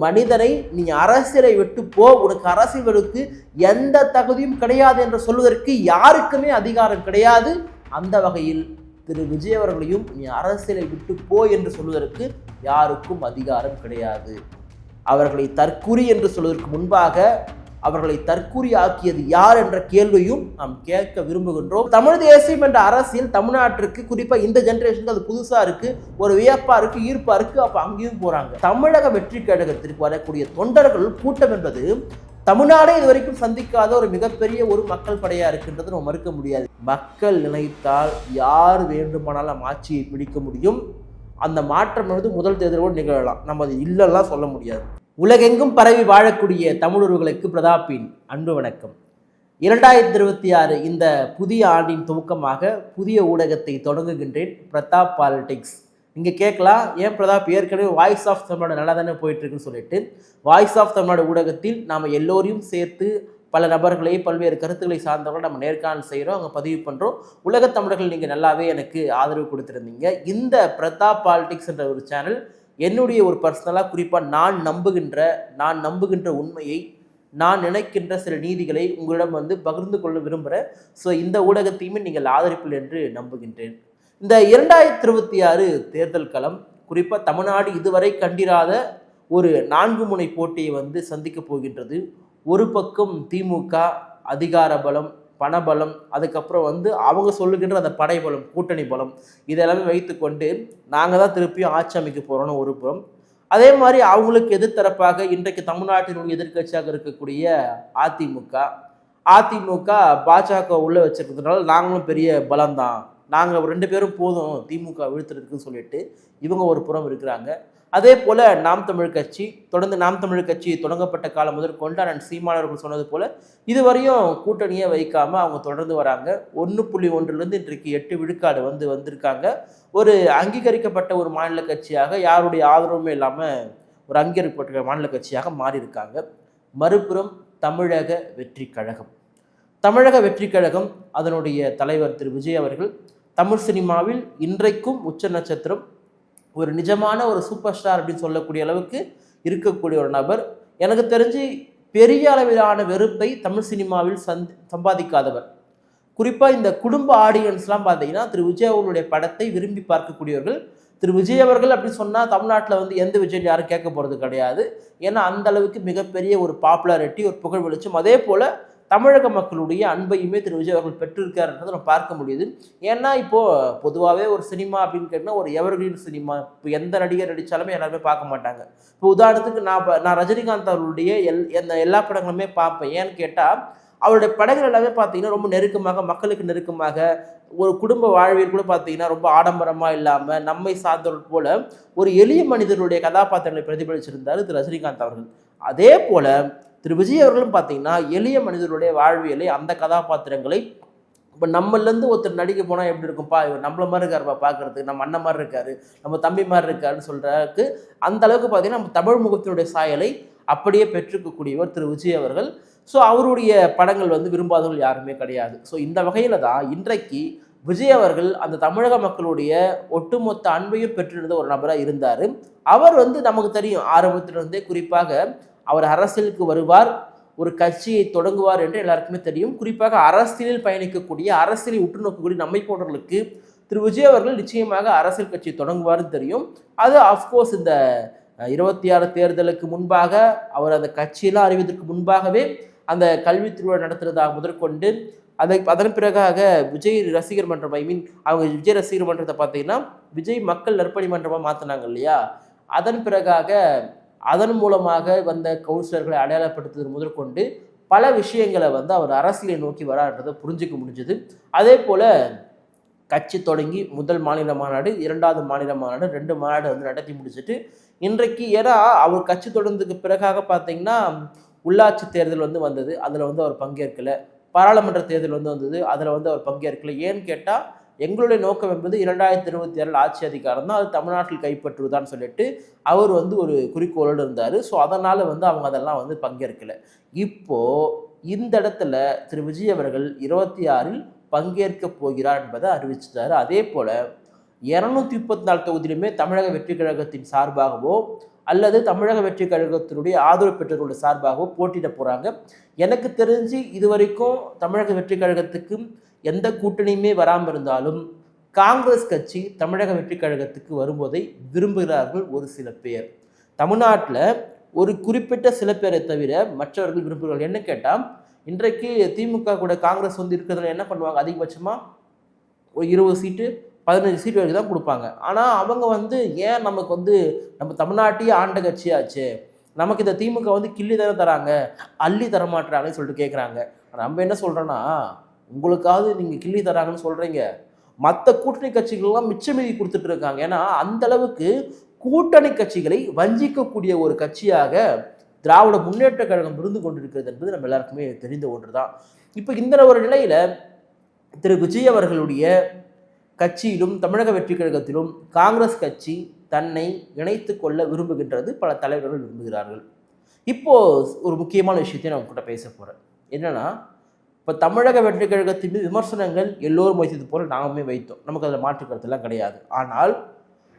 மனிதனை நீ அரசியலை விட்டு போ, உனக்கு அரசியலுக்கு எந்த தகுதியும் கிடையாது என்று சொல்வதற்கு யாருக்குமே அதிகாரம் கிடையாது. அந்த வகையில் திரு விஜய் அவர்களையும் நீ அரசியலை விட்டு போ என்று சொல்வதற்கு யாருக்கும் அதிகாரம் கிடையாது. அவர்களை தற்குறி என்று சொல்வதற்கு முன்பாக அவர்களை தற்குறி ஆக்கியது யார் என்ற கேள்வியும் நாம் கேட்க விரும்புகின்றோம். தமிழ் தேசியம் என்ற அரசியல் தமிழ்நாட்டிற்கு குறிப்பாக இந்த ஜெனரேஷனுக்கு அது புதுசா இருக்கு, ஒரு வியப்பா இருக்கு, ஈர்ப்பா இருக்கு. அப்ப அங்கேயும் போறாங்க. தமிழக வெற்றி கழகத்திற்கு வரக்கூடிய தொண்டர்கள் கூட்டம் என்பது தமிழ்நாடே இதுவரைக்கும் சந்திக்காத ஒரு மிகப்பெரிய ஒரு மக்கள் படையா இருக்கின்றது நம்ம மறுக்க முடியாது. மக்கள் நினைத்தால் யார் வேண்டுமானாலும் ஆட்சியை பிடிக்க முடியும். அந்த மாற்றம் என்பது முதல் தேர்தலோடு நிகழலாம். நம்ம அது இல்லைலாம் சொல்ல முடியாது. உலகெங்கும் பரவி வாழக்கூடிய தமிழர்களுக்கு பிரதாப்பின் அன்பு வணக்கம். 2026 இந்த புதிய ஆண்டின் துவக்கமாக புதிய ஊடகத்தை தொடங்குகின்றேன், பிரதாப் பாலிடிக்ஸ். இங்கே கேட்கலாம், ஏன் பிரதாப் ஏற்கனவே வாய்ஸ் ஆஃப் தமிழ்நாடு நல்லா தானே போயிட்டு இருக்குன்னு சொல்லிட்டு. வாய்ஸ் ஆஃப் தமிழ்நாடு ஊடகத்தில் நாம் எல்லோரையும் சேர்த்து பல நபர்களை பல்வேறு கருத்துக்களை சார்ந்தவர்கள் நம்ம நேர்காணல் செய்கிறோம், அங்கே பதிவு பண்ணுறோம். உலகத் தமிழர்கள் நீங்கள் நல்லாவே எனக்கு ஆதரவு கொடுத்துருந்தீங்க. இந்த பிரதாப் பாலிடிக்ஸ் என்ற ஒரு சேனல் என்னுடைய ஒரு பர்சனலாக குறிப்பாக நான் நம்புகின்ற உண்மையை, நான் நினைக்கின்ற சில நீதிகளை உங்களிடம் பகிர்ந்து கொள்ள விரும்புகிறேன். ஸோ இந்த ஊடகத்தையுமே நீங்கள் ஆதரிப்பில் என்று நம்புகின்றேன். இந்த 2026 தேர்தல் களம் குறிப்பாக தமிழ்நாடு இதுவரை கண்டிராத ஒரு 4 முனை போட்டியை சந்திக்க போகின்றது. ஒரு பக்கம் திமுக அதிகார பலம், பணபலம், அதுக்கப்புறம் அவங்க சொல்லுகின்ற அந்த படைபலம், கூட்டணி பலம், இதெல்லாமே வைத்துக்கொண்டு நாங்கள் தான் திருப்பியும் ஆட்சி அமைக்க போகிறோன்னு ஒரு புறம். அதே மாதிரி அவங்களுக்கு எதிர்த்தரப்பாக இன்றைக்கு தமிழ்நாட்டினுடைய எதிர்கட்சியாக இருக்கக்கூடிய அதிமுக பாஜக உள்ள வச்சிருக்கிறதுனால நாங்களும் பெரிய பலம்தான், நாங்கள் 2 பேரும் போதும் திமுக வீழ்த்துறதுக்குன்னு சொல்லிட்டு இவங்க ஒரு புறம் இருக்கிறாங்க. அதே போல் நாம் தமிழ் கட்சி தொடங்கப்பட்ட காலம் முதற்கொண்டு அண்ணன் சீமானவர்கள் சொன்னது போல் இதுவரையும் கூட்டணியை வைக்காமல் அவங்க தொடர்ந்து வராங்க. 1.1 இன்றைக்கு 8 விழுக்காடு வந்திருக்காங்க. ஒரு அங்கீகரிக்கப்பட்ட ஒரு மாநில கட்சியாக, யாருடைய ஆதரவுமே இல்லாமல் ஒரு அங்கீகரிக்கப்பட்ட மாநில கட்சியாக மாறி இருக்காங்க. மறுபுறம் தமிழக வெற்றி கழகம் அதனுடைய தலைவர் திரு விஜய் அவர்கள் தமிழ் சினிமாவில் இன்றைக்கும் உச்ச நட்சத்திரம், ஒரு நிஜமான ஒரு சூப்பர் ஸ்டார் அப்படின்னு சொல்லக்கூடிய அளவுக்கு இருக்கக்கூடிய ஒரு நபர். எனக்கு தெரிஞ்சு பெரிய அளவிலான வெறுப்பை தமிழ் சினிமாவில் சம்பாதிக்காதவர். குறிப்பாக இந்த குடும்ப ஆடியன்ஸ்லாம் பார்த்தீங்கன்னா திரு விஜய் அவர்களுடைய படத்தை விரும்பி பார்க்கக்கூடியவர்கள். திரு விஜய் அவர்கள் அப்படின்னு சொன்னால் தமிழ்நாட்டில் எந்த விஜய் யாரும் கேட்க போகிறது கிடையாது. ஏன்னா அந்த அளவுக்கு மிகப்பெரிய ஒரு பாப்புலாரிட்டி, ஒரு புகழ் வெளிச்சம், அதே போல் தமிழக மக்களுடைய அன்பையுமே திரு விஜய் அவர்கள் பெற்றிருக்காருன்றதை நம்ம பார்க்க முடியுது. ஏன்னா இப்போது பொதுவாகவே ஒரு சினிமா அப்படின்னு கேட்டால் ஒரு எவர்கிரீன் சினிமா. இப்போ எந்த நடிகர் நடித்தாலுமே எல்லாருமே பார்க்க மாட்டாங்க. இப்போ உதாரணத்துக்கு நான் ரஜினிகாந்த் அவர்களுடைய எல்லா படங்களுமே பார்ப்பேன். ஏன்னு கேட்டால் அவருடைய படங்கள் எல்லாமே பார்த்தீங்கன்னா ரொம்ப நெருக்கமாக, மக்களுக்கு நெருக்கமாக, ஒரு குடும்ப வாழ்வியல் கூட பார்த்தீங்கன்னா ரொம்ப ஆடம்பரமாக இல்லாமல் நம்மை சார்ந்தவர்கள் போல ஒரு எளிய மனிதர்களுடைய கதாபாத்திரங்களை பிரதிபலிச்சிருந்தார் திரு ரஜினிகாந்த் அவர்கள். அதே போல் திரு விஜய் அவர்களும் பார்த்தீங்கன்னா எளிய மனிதர்களுடைய வாழ்வியலை, அந்த கதாபாத்திரங்களை, இப்போ நம்மளேருந்து ஒருத்தர் நடிக்க போனால் எப்படி இருக்கும்ப்பா, இவர் நம்மள மாதிரி இருக்காருப்பா பார்க்குறதுக்கு, நம்ம அண்ணன் மாதிரி இருக்காரு, நம்ம தம்பி மாதிரி இருக்காருன்னு சொல்கிறதுக்கு அந்த அளவுக்கு பார்த்தீங்கன்னா நம்ம தமிழ் முகத்தினுடைய சாயலை அப்படியே பெற்றுக்கக்கூடியவர் திரு விஜய் அவர்கள். ஸோ அவருடைய படங்கள் விரும்பாதவர்கள் யாருமே கிடையாது. ஸோ இந்த வகையில் தான் இன்றைக்கு விஜய் அவர்கள் அந்த தமிழக மக்களுடைய ஒட்டுமொத்த அன்பையும் பெற்றிருந்த ஒரு நபராக இருந்தார். அவர் நமக்கு தெரியும், ஆரம்பத்திலிருந்தே குறிப்பாக அவர் அரசியலுக்கு வருவார், ஒரு கட்சியை தொடங்குவார் என்று எல்லாருக்குமே தெரியும். குறிப்பாக அரசியலில் பயணிக்கக்கூடிய, அரசியலை உற்று நோக்கக்கூடிய நம்மை போன்றவர்களுக்கு திரு விஜய் அவர்கள் நிச்சயமாக அரசியல் கட்சியை தொடங்குவார்னு தெரியும். அது அஃப்கோர்ஸ் இந்த 26 தேர்தலுக்கு முன்பாக அவர் அந்த கட்சியெல்லாம் அறிவதற்கு முன்பாகவே அந்த கல்வி திருவிழா நடத்துறதாக முதற்கொண்டு அதன் பிறகாக விஜய் ரசிகர் மன்றம், அவங்க விஜய் ரசிகர் மன்றத்தை பார்த்தீங்கன்னா விஜய் மக்கள் நற்பணி மன்றமாக மாற்றினாங்க இல்லையா. அதன் பிறகாக அதன் மூலமாக வந்த கவுன்சிலர்களை அடையாளப்படுத்துவது முதற்கொண்டு பல விஷயங்களை அவர் அரசியலை நோக்கி வரான்றதை புரிஞ்சிக்க முடிஞ்சது. அதே போல் கட்சி தொடங்கி முதல் மாநில மாநாடு, 2வது மாநில மாநாடு, 2 மாநாடு நடத்தி முடிச்சுட்டு இன்றைக்கு, ஏன்னா அவர் கட்சி தொடர்ந்ததுக்கு பிறகாக பார்த்தீங்கன்னா உள்ளாட்சி தேர்தல் வந்தது, அதில் அவர் பங்கேற்கலை. பாராளுமன்ற தேர்தல் வந்தது, அதில் அவர் பங்கேற்கலை. ஏன்னு கேட்டால் எங்களுடைய நோக்கம் என்பது 2026 ஆட்சி அதிகாரம் தான், அது தமிழ்நாட்டில் கைப்பற்றுவதான்னு சொல்லிட்டு அவர் ஒரு குறிக்கோளோடு இருந்தார். ஸோ அதனால் அவங்க அதெல்லாம் பங்கேற்கலை. இப்போது இந்த இடத்துல திரு விஜய் அவர்கள் 26 பங்கேற்க போகிறார் என்பதை அறிவிச்சிட்டாரு. அதே போல் 234 தொகுதியிலுமே தமிழக வெற்றி கழகத்தின் சார்பாகவோ அல்லது தமிழக வெற்றி கழகத்தினுடைய ஆதரவு பெற்றவர்களுடைய சார்பாகவோ போட்டியிட போகிறாங்க. எனக்கு தெரிஞ்சு இதுவரைக்கும் தமிழக வெற்றி கழகத்துக்கு எந்த கூட்டணியுமே வராமல் இருந்தாலும் காங்கிரஸ் கட்சி தமிழக வெற்றி கழகத்துக்கு வருவதை விரும்புகிறார்கள் ஒரு சில பேர். தமிழ்நாட்டில் ஒரு குறிப்பிட்ட சில பேரை தவிர மற்றவர்கள் விரும்புகிறார்கள். என்ன கேட்டால், இன்றைக்கு திமுக கூட காங்கிரஸ் வந்து இருக்கிறதுல என்ன பண்ணுவாங்க, அதிகபட்சமாக ஒரு 20 சீட்டு 15 சீட்டு வரைக்கும் தான் கொடுப்பாங்க. ஆனால் அவங்க வந்து ஏன் நமக்கு வந்து நம்ம தமிழ்நாட்டையே ஆண்ட கட்சியாச்சு, நமக்கு இந்த திமுக வந்து கிள்ளி தானே தராங்க, அள்ளி தரமாட்டுறாங்கன்னு சொல்லிட்டு கேட்குறாங்க. நம்ம என்ன சொல்கிறோன்னா, உங்களுக்காவது நீங்கள் கிள்ளி தராங்கன்னு சொல்கிறீங்க, மற்ற கூட்டணி கட்சிகள்லாம் மிச்ச மீதி கொடுத்துட்டு இருக்காங்க. ஏன்னா அந்த அளவுக்கு கூட்டணி கட்சிகளை வஞ்சிக்கக்கூடிய ஒரு கட்சியாக திராவிட முன்னேற்ற கழகம் இருந்து கொண்டிருக்கிறது என்பது நம்ம எல்லாருக்குமே தெரிந்த ஒன்று தான். இப்போ இந்த ஒரு நிலையில திரு விஜய் அவர்களுடைய கட்சியிலும் தமிழக வெற்றி கழகத்திலும் காங்கிரஸ் கட்சி தன்னை இணைத்து கொள்ள விரும்புகின்றது, பல தலைவர்கள் விரும்புகிறார்கள். இப்போ ஒரு முக்கியமான விஷயத்தை நான் உங்ககிட்ட பேச போறேன். என்னன்னா, இப்போ தமிழக வெற்றி கழகத்தின் மீது விமர்சனங்கள் எல்லோரும் வைத்தது போல நாமே வைத்தோம், நமக்கு அதில் மாற்று கருத்துலாம் கிடையாது. ஆனால்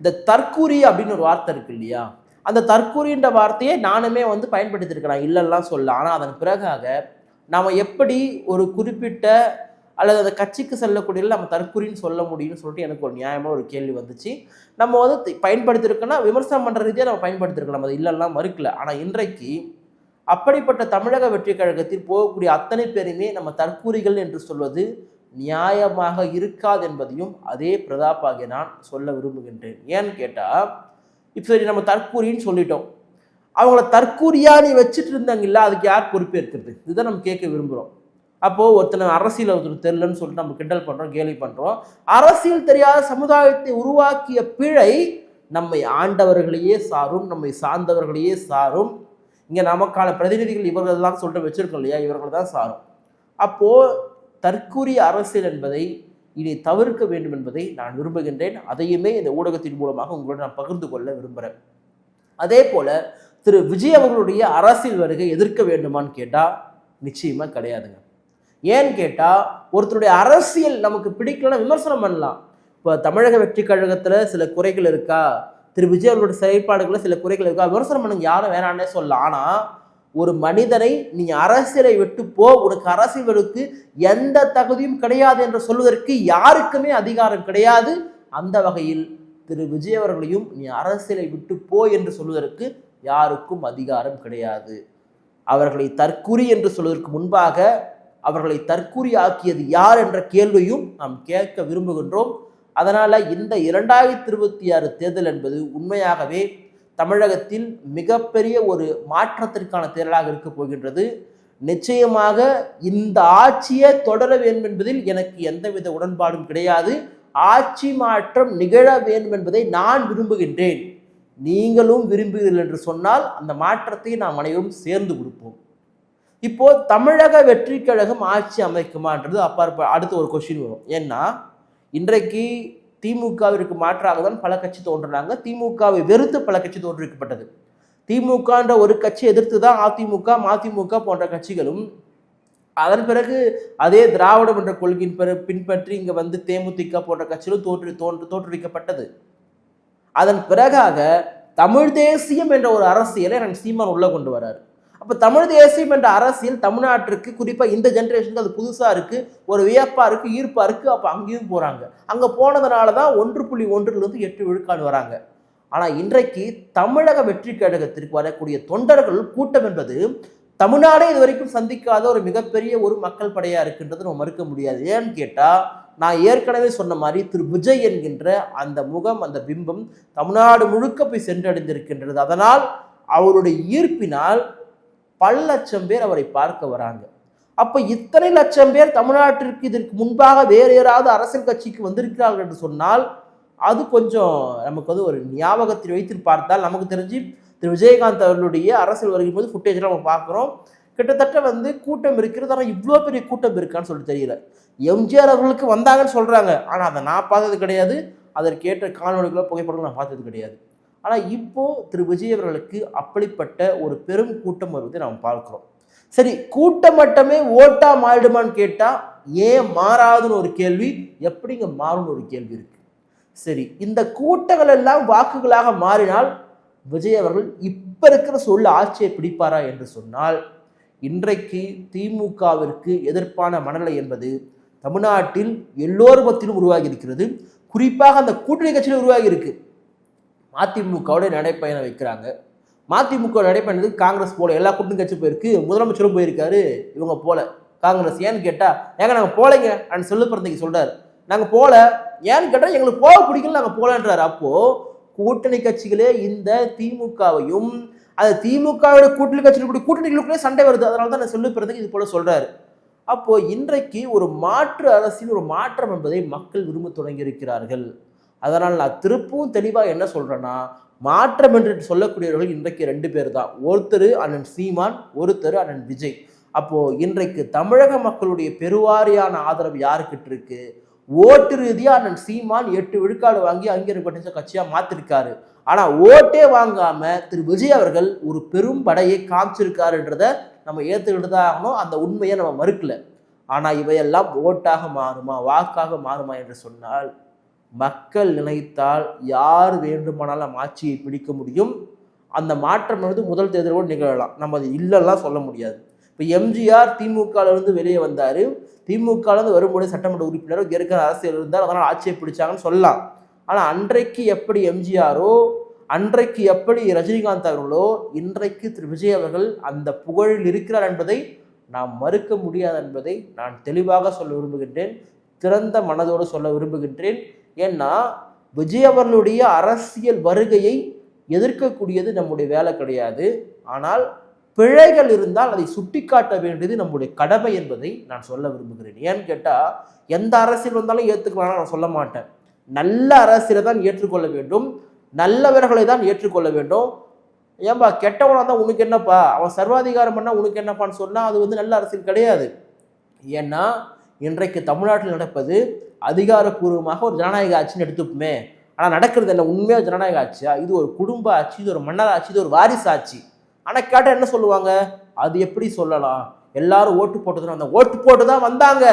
இந்த தற்கூரி அப்படின்னு ஒரு வார்த்தை இருக்கு இல்லையா, அந்த தற்கூரின்ற வார்த்தையை நானுமே வந்து பயன்படுத்தியிருக்கிறேன், இல்லைலாம் சொல்ல. ஆனால் அதன் பிறகாக நாம் எப்படி ஒரு குறிப்பிட்ட அல்லது அந்த கட்சிக்கு செல்லக்கூடிய நம்ம தற்கூரின்னு சொல்ல முடியும்னு சொல்லிட்டு எனக்கு ஒரு நியாயமான ஒரு கேள்வி வந்துச்சு. நம்ம வந்து பயன்படுத்தியிருக்கோன்னா விமர்சனம் பண்ணுற ரீதியாக நம்ம பயன்படுத்தியிருக்கலாம், அது இல்லைலாம் மறுக்கல. ஆனால் இன்றைக்கு அப்படிப்பட்ட தமிழக வெற்றி கழகத்தில் போகக்கூடிய அத்தனை பேருமே நம்ம தற்கூரிகள் என்று சொல்வது நியாயமாக இருக்காது என்பதையும் அதே பிரதாப் ஆகிய நான் சொல்ல விரும்புகின்றேன். ஏன்னு கேட்டால், இப்போ சரி நம்ம தற்கூரின்னு சொல்லிட்டோம், அவங்கள தற்கூரியா நீ வச்சுட்டு இருந்தாங்கல்ல, அதுக்கு யார் பொறுப்பேற்கிறது, இதுதான் நம்ம கேட்க விரும்புகிறோம். அப்போது ஒருத்தனை அரசியல் ஒருத்தர் தெரியலன்னு சொல்லிட்டு நம்ம கிண்டல் பண்ணுறோம், கேலி பண்ணுறோம். அரசியல் தெரியாத சமுதாயத்தை உருவாக்கிய பிழை நம்மை ஆண்டவர்களையே சாரும், நம்மை சார்ந்தவர்களையே சாரும். இங்கே நமக்கான பிரதிநிதிகள் இவர்கள் தான் சொல்லிட்டு வச்சுருக்கோம் இல்லையா, இவர்கள் தான் சாரும். அப்போது தற்கூரிய அரசியல் என்பதை இனி தவிர்க்க வேண்டும் என்பதை நான் விரும்புகின்றேன். அதையுமே இந்த ஊடகத்தின் மூலமாக உங்களோட நான் பகிர்ந்து கொள்ள விரும்புகிறேன். அதே போல் திரு விஜய் அவர்களுடைய அரசியல் வருகை எதிர்க்க வேண்டுமான்னு கேட்டால் நிச்சயமாக கிடையாதுங்க. ஏன்னு கேட்டால், ஒருத்தருடைய அரசியல் நமக்கு பிடிக்கலன்னா விமர்சனம் பண்ணலாம். இப்போ தமிழக வெற்றி கழகத்தில் சில குறைகள் இருக்கா, திரு விஜய் அவர்களுடைய செயல்பாடுகளில் சில குறைகள் இருக்கா, விமர்சனம் பண்ணுங்க, யாரும் வேணான்னே சொல்லலாம். ஆனால் ஒரு மனிதனை நீ அரசியலை விட்டு போ, உனக்கு அரசியலுக்கு எந்த தகுதியும் கிடையாது என்று சொல்வதற்கு யாருக்குமே அதிகாரம் கிடையாது. அந்த வகையில் திரு விஜய் அவர்களையும் நீ அரசியலை விட்டு போ என்று சொல்வதற்கு யாருக்கும் அதிகாரம் கிடையாது. அவர்களை தற்குறி என்று சொல்வதற்கு முன்பாக அவர்களை தற்குறி ஆக்கியது யார் என்ற கேள்வியும் நாம் கேட்க விரும்புகின்றோம். அதனால் இந்த 2026 தேர்தல் என்பது உண்மையாகவே தமிழகத்தில் மிகப்பெரிய ஒரு மாற்றத்திற்கான தேர்தலாக இருக்க போகின்றது. நிச்சயமாக இந்த ஆட்சியை தொடர வேண்டும் என்பதில் எனக்கு எந்தவித உடன்பாடும் கிடையாது. ஆட்சி மாற்றம் நிகழ வேண்டும் என்பதை நான் விரும்புகின்றேன், நீங்களும் விரும்புகிறீர்கள் என்று சொன்னால் அந்த மாற்றத்தை நாம் அனைவரும் சேர்ந்து கொடுப்போம். இப்போ தமிழக வெற்றி கழகம் ஆட்சி அமைக்குமான்றது அடுத்த ஒரு கொஸ்டின் வரும். ஏன்னா இன்றைக்கு திமுகவிற்கு மாற்றாக தான் பல கட்சி தோன்றினாங்க, திமுகவை வெறுத்து பல கட்சி தோன்றிக்கப்பட்டது. திமுகன்ற ஒரு கட்சி எதிர்த்து தான் அதிமுக மதிமுக போன்ற கட்சிகளும், அதன் பிறகு அதே திராவிடம் என்ற கொள்கையின் பின்பற்றி இங்கே வந்து தேமுதிக போன்ற கட்சிகளும் தோற்றுவிக்கப்பட்டது. அதன் பிறகாக தமிழ் தேசியம் என்ற ஒரு அரசியலை நான் சீமான் உள்ள கொண்டு வராரு. அப்போ தமிழ் தேசியம் என்ற அரசியல் தமிழ்நாட்டிற்கு குறிப்பாக இந்த ஜென்ரேஷனுக்கு அது புதுசாக இருக்குது, ஒரு வியப்பாக இருக்குது, ஈர்ப்பாக இருக்குது. அப்போ அங்கேயும் போகிறாங்க. அங்கே போனதுனால தான் 1.1 8 விழுக்காடு வராங்க. ஆனால் இன்றைக்கு தமிழக வெற்றி கழகத்திற்கு வரக்கூடிய தொண்டர்கள் கூட்டம் என்பது தமிழ்நாடே இது வரைக்கும் சந்திக்காத ஒரு மிகப்பெரிய ஒரு மக்கள் படையாக இருக்கின்றது நம்ம மறுக்க முடியாது. ஏன்னு கேட்டால், நான் ஏற்கனவே சொன்ன மாதிரி திரு விஜய் என்கின்ற அந்த முகம், அந்த பிம்பம் தமிழ்நாடு முழுக்க போய் சென்றடைந்திருக்கின்றது. அதனால் அவருடைய ஈர்ப்பினால் பல லட்சம் பேர் அவரை பார்க்க வராங்க. அப்போ இத்தனை லட்சம் பேர் தமிழ்நாட்டிற்கு இதற்கு முன்பாக வேறு யாராவது அரசியல் கட்சிக்கு வந்திருக்கிறார்கள் என்று சொன்னால் அது கொஞ்சம் நமக்கு வந்து ஒரு ஞாபகத்தில் வைத்து பார்த்தால் நமக்கு தெரிஞ்சு திரு விஜயகாந்த் அவர்களுடைய அரசியல் வருகிற போது ஃபுட்டேஜில் நம்ம பார்க்குறோம், கிட்டத்தட்ட வந்து கூட்டம் இருக்கிறது. ஆனால் இவ்வளோ பெரிய கூட்டம் இருக்கான்னு சொல்லிட்டு தெரியல. எம்ஜிஆர் அவர்களுக்கு வந்தாங்கன்னு சொல்கிறாங்க, ஆனால் அதை நான் பார்த்தது கிடையாது, அதற்கேற்ற காணொலிகளோ புகைப்படங்களோ நான் பார்த்தது கிடையாது. ஆனால் இப்போது திரு விஜய் அவர்களுக்கு அப்படிப்பட்ட ஒரு பெரும் கூட்டம் வருவதை நாம் பார்க்குறோம். சரி, கூட்டம் மட்டுமே ஓட்டா மாறிடுமான்னு கேட்டால் ஏன் மாறாதுன்னு ஒரு கேள்வி, எப்படிங்க மாறும்னு ஒரு கேள்வி இருக்குது. சரி, இந்த கூட்டங்கள் எல்லாம் வாக்குகளாக மாறினால் விஜய் அவர்கள் இப்ப இருக்கிற சொல்ல ஆட்சியை பிடிப்பாரா என்று சொன்னால், இன்றைக்கு திமுகவிற்கு எதிர்ப்பான மனநிலை என்பது தமிழ்நாட்டில் எல்லோர் மத்தியிலும் உருவாகி இருக்கிறது. குறிப்பாக அந்த கூட்டணி கட்சியில் உருவாகி இருக்கு. மதிமுகவோட நடைப்பயணம் வைக்கிறாங்க. மதிமுக நடைப்பயணத்துக்கு காங்கிரஸ் போல, எல்லா கூட்டணி கட்சி போயிருக்கு, முதலமைச்சரும் போயிருக்காரு, இவங்க போல. காங்கிரஸ் ஏன்னு கேட்டா, ஏங்க நாங்க போலைங்க அப்படின்னு சொல்லு பிறந்தைக்கு சொல்றாரு. நாங்க போல ஏன்னு கேட்டா எங்களுக்கு போக பிடிக்கல, நாங்க போலன்றாரு. அப்போ கூட்டணி கட்சிகளே இந்த திமுகவையும் அது திமுகவோட கூட்டணி கட்சிகளுடைய கூட்டணிகளுக்குள்ளே சண்டை வருது. அதனால தான் நான் சொல்லு பிறந்தைக்கு இது போல சொல்றாரு. அப்போ இன்றைக்கு ஒரு மாற்று அரசின் ஒரு மாற்றம் என்பதை மக்கள் விரும்ப தொடங்கி இருக்கிறார்கள். அதனால் நான் திருப்பவும் தெளிவாக என்ன சொல்றேன்னா, மாற்றம் என்று சொல்லக்கூடியவர்கள் இன்றைக்கு 2 பேர் தான். ஒருத்தர் அண்ணன் சீமான், ஒருத்தர் அண்ணன் விஜய். அப்போ இன்றைக்கு தமிழக மக்களுடைய பெருவாரியான ஆதரவு யாருக்கிட்ட இருக்கு? ஓட்டு ரீதியா அண்ணன் சீமான் 8 விழுக்காடு வாங்கி அங்கீகரிக்கப்பட்ட கட்சியா மாத்திருக்காரு. ஆனா ஓட்டே வாங்காம திரு விஜய் அவர்கள் ஒரு பெரும் படையை காமிச்சிருக்காருன்றத நம்ம ஏத்துக்கிட்டு தான் ஆகணும். அந்த உண்மையை நம்ம மறுக்கல. ஆனா இவையெல்லாம் ஓட்டாக மாறுமா, வாக்காக மாறுமா என்று சொன்னால், மக்கள் நினைத்தால் யார் வேண்டுமானாலும் ஆட்சியை பிடிக்க முடியும். அந்த மாற்றம் வந்து முதல் தேர்தலோடு நிகழலாம். நம்ம அது இல்லைலாம் சொல்ல முடியாது. இப்போ எம்ஜிஆர் திமுகவிலிருந்து வெளியே வந்தார். திமுகவிலிருந்து வரும்போது சட்டமன்ற உறுப்பினரோ ஏற்கனவே அரசியல் இருந்தார், அதனால் ஆட்சியை பிடிச்சாங்கன்னு சொல்லலாம். ஆனால் அன்றைக்கு எப்படி எம்ஜிஆரோ, அன்றைக்கு எப்படி ரஜினிகாந்த் அவர்களோ, இன்றைக்கு திரு விஜய் அவர்கள் அந்த புகழில் இருக்கிறார் என்பதை நாம் மறுக்க முடியாது என்பதை நான் தெளிவாக சொல்ல விரும்புகின்றேன். திறந்த மனதோடு சொல்ல விரும்புகின்றேன். ஏன்னா விஜய் அவர்களுடைய அரசியல் வருகையை எதிர்க்கக்கூடியது நம்முடைய வேலை கிடையாது. ஆனால் பிழைகள் இருந்தால் அதை சுட்டிக்காட்ட வேண்டியது நம்முடைய கடமை என்பதை நான் சொல்ல விரும்புகிறேன். ஏன்னு கேட்டால், எந்த அரசியல் வந்தாலும் ஏற்றுக்கலாம் நான் சொல்ல மாட்டேன். நல்ல அரசியலை தான் ஏற்றுக்கொள்ள வேண்டும், நல்லவர்களை தான் ஏற்றுக்கொள்ள வேண்டும். ஏன்பா கெட்டவனாக தான் உனக்கு என்னப்பா, அவன் சர்வாதிகாரம் பண்ணால் உனக்கு என்னப்பான்னு சொன்னால் அது வந்து நல்ல அரசியல் கிடையாது. ஏன்னா இன்றைக்கு தமிழ்நாட்டில் நடப்பது அதிகாரப்பூர்வமாக ஒரு ஜனநாயக ஆட்சின்னு எடுத்துப்போமே. ஆனால் நடக்கிறது என்ன, உண்மையாக ஜனநாயக ஆட்சியா? இது ஒரு குடும்ப ஆட்சி, இது ஒரு மன்னர் ஆட்சி, இது ஒரு வாரிசு ஆட்சி. ஆனால் கேட்டால் என்ன சொல்லுவாங்க? அது எப்படி சொல்லலாம், எல்லாரும் ஓட்டு போட்டதுன்னு அந்த ஓட்டு போட்டு தான் வந்தாங்க.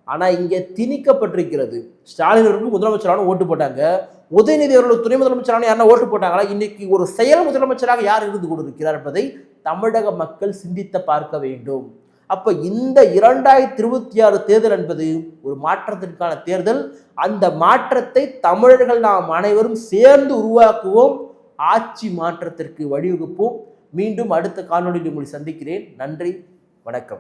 ஆனால் இங்கே திணிக்கப்பட்டிருக்கிறது. ஸ்டாலின் அவர்களுக்கு முதலமைச்சரான ஓட்டு போட்டாங்க, உதயநிதி அவர்களுக்கு துணை முதலமைச்சரான யாருன்னா ஓட்டு போட்டாங்களா? இன்னைக்கு ஒரு செயல் முதலமைச்சராக யார் இருந்து கொண்டிருக்கிறார் என்பதை தமிழக மக்கள் சிந்தித்து பார்க்க வேண்டும். அப்போ இந்த 2026 தேர்தல் என்பது ஒரு மாற்றத்திற்கான தேர்தல். அந்த மாற்றத்தை தமிழர்கள் நாம் அனைவரும் சேர்ந்து உருவாக்குவோம். ஆட்சி மாற்றத்திற்கு வழிவகுப்போம். மீண்டும் அடுத்த காணொலியில் உங்களை சந்திக்கிறேன். நன்றி, வணக்கம்.